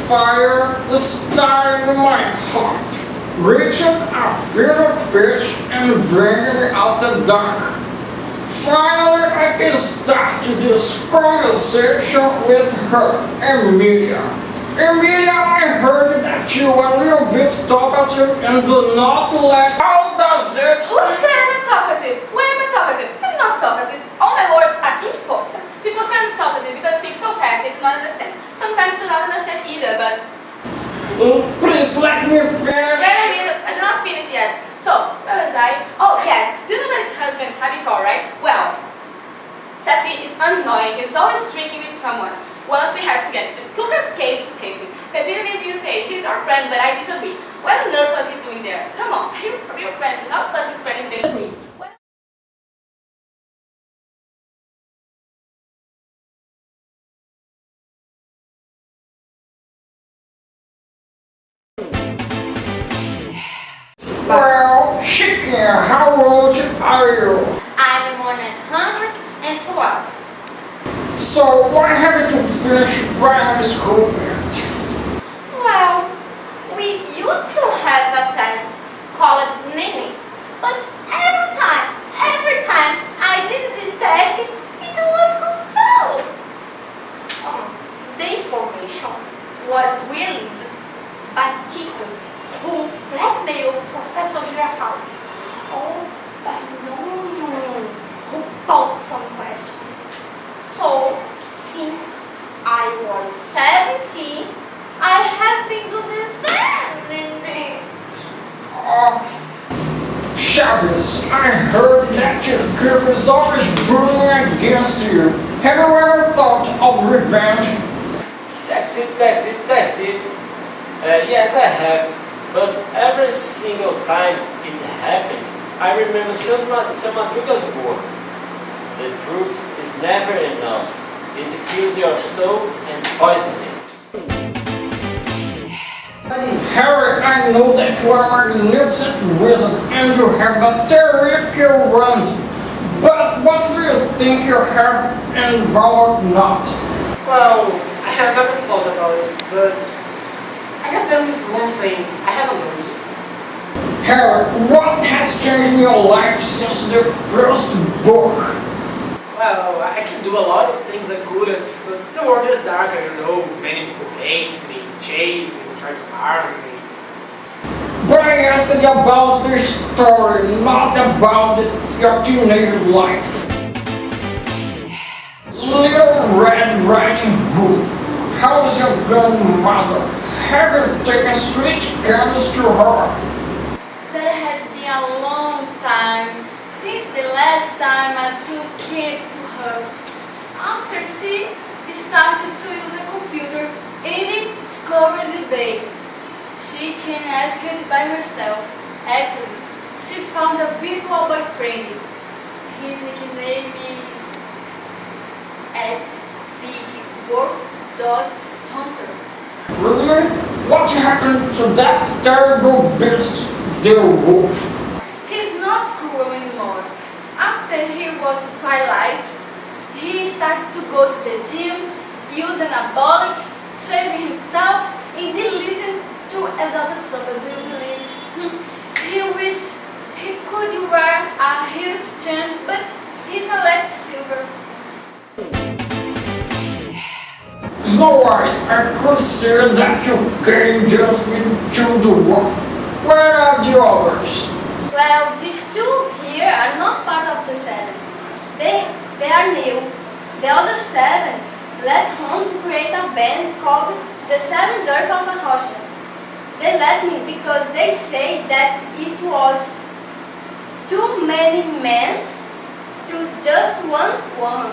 fire started in my heart, reaching a fever pitch and bringing me out the dark. Finally, I can start to this conversation with her, Emilia. Emilia, I heard that you are a little bit talkative and do not like. How does it? Who said I'm talkative? When am I talkative? I'm not talkative. All my words are important. People say I'm talkative because I speak so fast they do not understand. Sometimes I do not understand either, but... Please let me finish. I did not finish yet. So, where was I? Oh, yes. Do you know my husband, Habicor, right? Well, Sassy is annoying. He's always drinking with someone. Once we had to get to Kuka's cave to save him. The Vietnamese will say, he's our friend, but I disagree. What on earth was he doing there? Come on, he's a real friend, not let his friend in there. Well, Chicken, how old are you? I'm 112. So why haven't you finished primary school yet? Well, we used to have a test called naming, but every time I did this test, it was cancelled. The information was released by Kiko, who blackmailed Professor Girafaus. Oh, but no, who bought some questions. So, since I was 17, I have been to this damn. Chavez, I heard that your group is always brewing against you. Have you ever thought of revenge? That's it. Yes, I have. But every single time it happens, I remember Seu Madruga's word. The truth is never enough. It kills your soul and poisons it. Harry, I know that you are a magnificent wizard and you have a terrific wand. But what do you think you have involved not? Well, I have never thought about it, but I guess there is one thing I haven't used. Harry, what has changed in your life since the first book? Well, I can do a lot of things I couldn't, but the world is darker, you know. Many people hate me, chase me, try to harm me. But I asked you about the story, not about your teenage life. Little Red Riding Hood, how is your grandmother? Have you taken sweet candles to her? There has been a long time since the last time I took kids to her. After she started to use a computer and discovered the baby. She can ask it by herself. Actually, she found a virtual boyfriend. His nickname is @BigWolf.Hunter. Really? What happened to that terrible beast, the wolf? He's not cruel anymore. After he was Twilight, he started to go to the gym, use anabolic, shaving himself, and then listen to Exalta Samba. Do you believe? He wished he could wear a huge chain, but he's a light silver. Snow White, I consider that you came just into the world. Where are the others? Well, these two here are not part of the 7. They are new. The other 7 left home to create a band called the 7th Earth of a Rocha. They let me because they say that it was too many men to just one woman.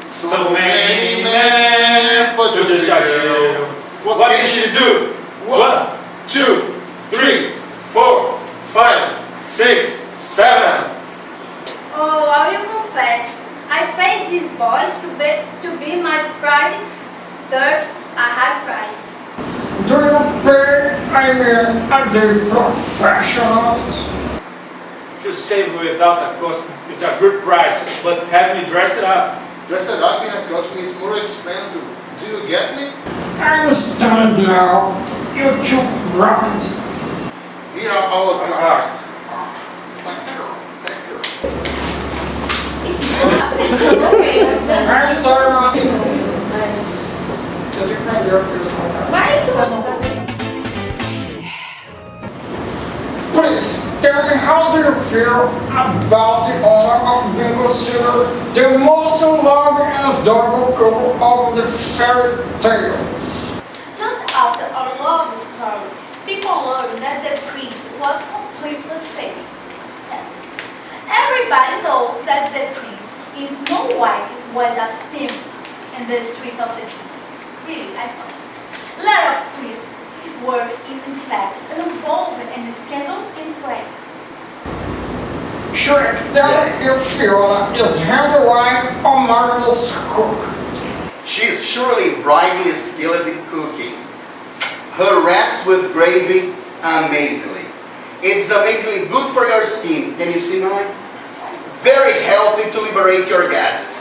So many men for just a girl. What can she do? 1, 2, 3, 4, 5, 6, 7. Oh, I will confess, I paid these boys to be my private serfs a high price. Do you pay? I mean, are they professionals? To save without a costume is a good price, but have me dress it up. Dress it up in a costume is more expensive. Do you get me? I'm stunned now. You took right. Here are all the Ah, I'm sorry. Please tell me, how do you feel about the honor of being considered the most loving and adorable couple of the fairy tale? Just after our love story, people learned that the prince was completely fake. Sad. Everybody knows that the prince in Snow White was a pimp in the street of the king. Really, I saw. A lot of priests were in fact involved in the scandal and crime. Shrek, tell me if Fiona is Henry wife or Marvel's cook. She is surely rightly skilled in cooking. Her wraps with gravy, amazingly. It's amazingly good for your skin. Can you see mine? Very healthy to liberate your gases.